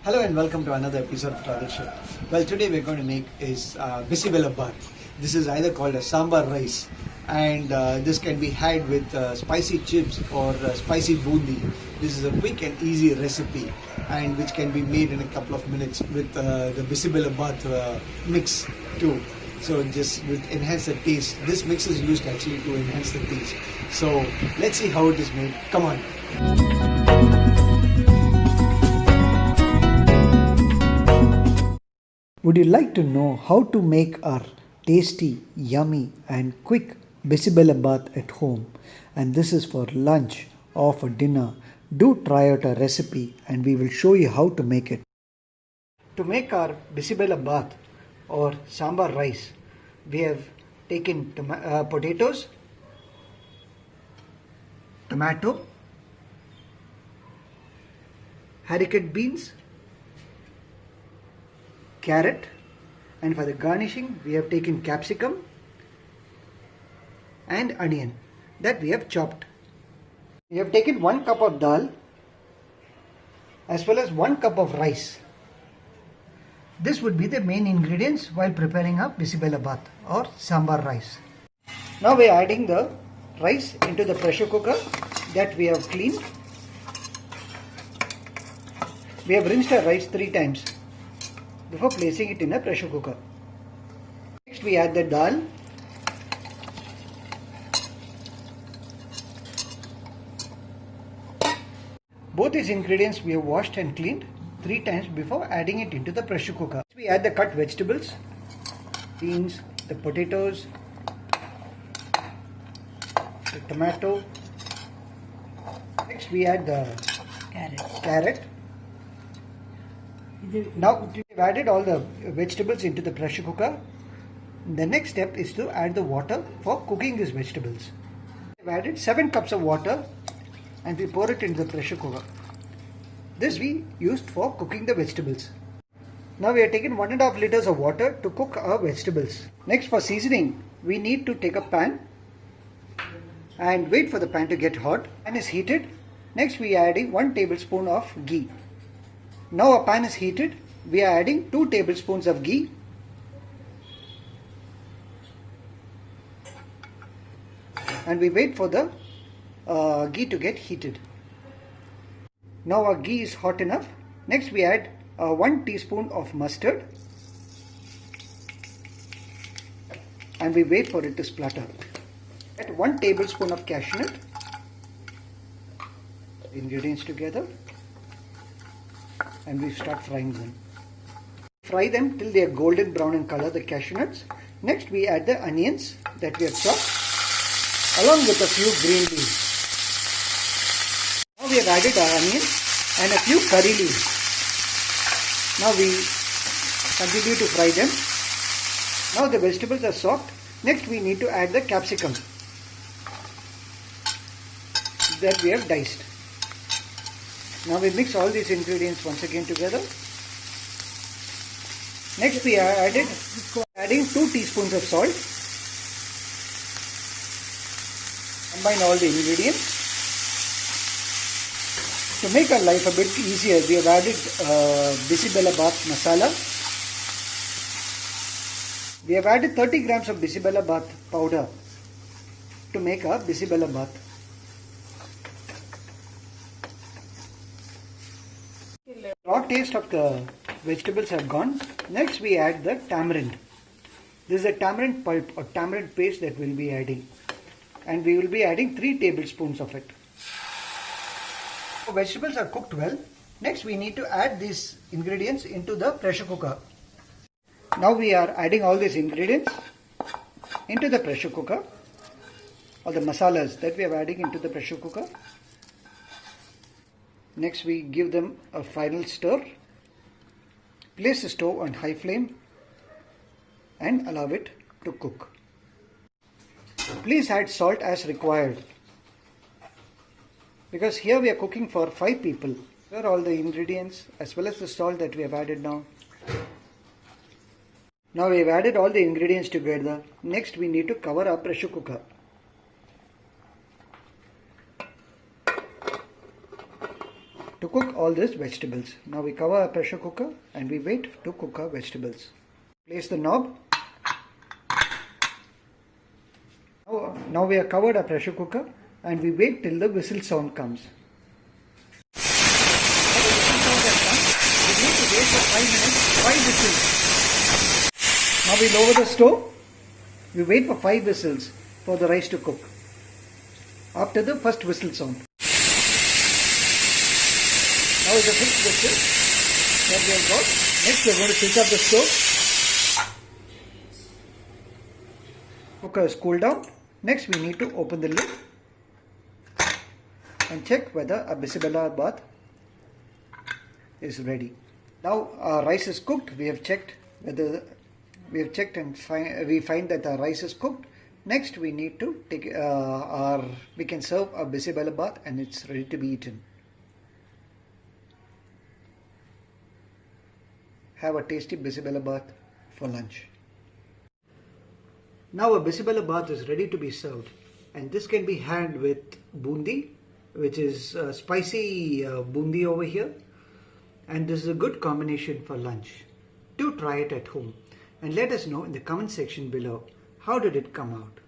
Hello and welcome to another episode of Untitled Chapter. Well, today we're going to make is Bisi Bele Bath. This is either called a Sambar rice, and this can be had with spicy chips or spicy bundi. This is a quick and easy recipe, and which can be made in a couple of minutes with the Bisi Bele Bath mix too. So just will enhance the taste. This mix is used actually to enhance the taste. So let's see how it is made. Come on. Would you like to know how to make our tasty, yummy and quick Bisibele Bath at home? And this is for lunch or for dinner. Do try out our recipe and we will show you how to make it. To make our Bisibele Bath or Sambar rice, we have taken potatoes, tomato, haricot beans, carrot, and for the garnishing we have taken capsicum and onion that we have chopped. We have taken 1 cup of dal as well as 1 cup of rice. This would be the main ingredients while preparing a Bisibele Bath or Sambar rice. Now we are adding the rice into the pressure cooker that we have cleaned. We have rinsed our rice 3 times before placing it in a pressure cooker. Next we add the dal. Both these ingredients we have washed and cleaned 3 times before adding it into the pressure cooker. Next we add the cut vegetables, beans, the potatoes, the tomato. Next we add the carrot. Now we've added all the vegetables into the pressure cooker. The next step is to add the water for cooking these vegetables. We've added 7 cups of water and we pour it into the pressure cooker. This we used for cooking the vegetables. Now we have taken 1.5 liters of water to cook our vegetables. Next, for seasoning, we need to take a pan and wait for the pan to get hot. Pan is heated. Next we are adding 1 tablespoon of ghee. Now our pan is heated. We are adding 2 tablespoons of ghee. And we wait for the ghee to get heated. Now our ghee is hot enough. Next we add 1 teaspoon of mustard. And we wait for it to splutter. Add 1 tablespoon of cashew nut. Ingredients together. And we start frying them. Fry them till they are golden brown in color, the cashew nuts. Next we add the onions that we have chopped along with a few green leaves. Now we have added our onions and a few curry leaves. Now we continue to fry them. Now the vegetables are soft. Next we need to add the capsicum that we have diced. Now we mix all these ingredients once again together. Next we are adding 2 teaspoons of salt. Combine all the ingredients. To make our life a bit easier, we have added Bisibele Bath masala. We have added 30 grams of Bisibele Bath powder to make our Bisibele Bath. Raw taste of the vegetables have gone. Next we add the tamarind. This is a tamarind pulp or tamarind paste that we will be adding. And we will be adding 3 tablespoons of it. The vegetables are cooked well. Next we need to add these ingredients into the pressure cooker. Now we are adding all these ingredients into the pressure cooker. All the masalas that we are adding into the pressure cooker. Next we give them a final stir. Place the stove on high flame and allow it to cook. Please add salt as required, because here we are cooking for 5 people. Here are all the ingredients as well as the salt that we have added now. Now we have added all the ingredients together. Next we need to cover our pressure cooker. To cook all these vegetables. Now we cover our pressure cooker and we wait to cook our vegetables. Place the knob. Now we have covered our pressure cooker and we wait till the whistle sound comes. Now the whistle sound has come. We need to wait for 5 minutes, 5 whistles. Now we lower the stove. We wait for 5 whistles for the rice to cook. After the first whistle sound. Now is the 5th whistle that we have got. Next we are going to switch off the stove. Cooker is cooled down. Next we need to open the lid and check whether a Bisibele Bath is ready. Now our rice is cooked. We have checked and we find that our rice is cooked. Next we need to take we can serve a Bisibele Bath and it's ready to be eaten. Have a tasty Bisibele Bath for lunch. Now a Bisibele Bath is ready to be served, and this can be had with bundi, which is spicy bundi over here, and this is a good combination for lunch. Do try it at home and let us know in the comment section below how did it come out.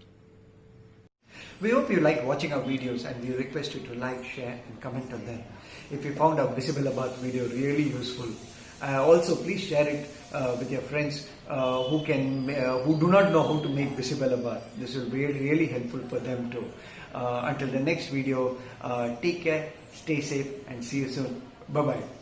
We hope you like watching our videos and we request you to like, share and comment on them. If you found our Bisibele Bath video really useful, also please share it with your friends who do not know how to make Bisibele Bath. This will be really helpful for them too. Until the next video, take care, stay safe and see you soon. Bye bye.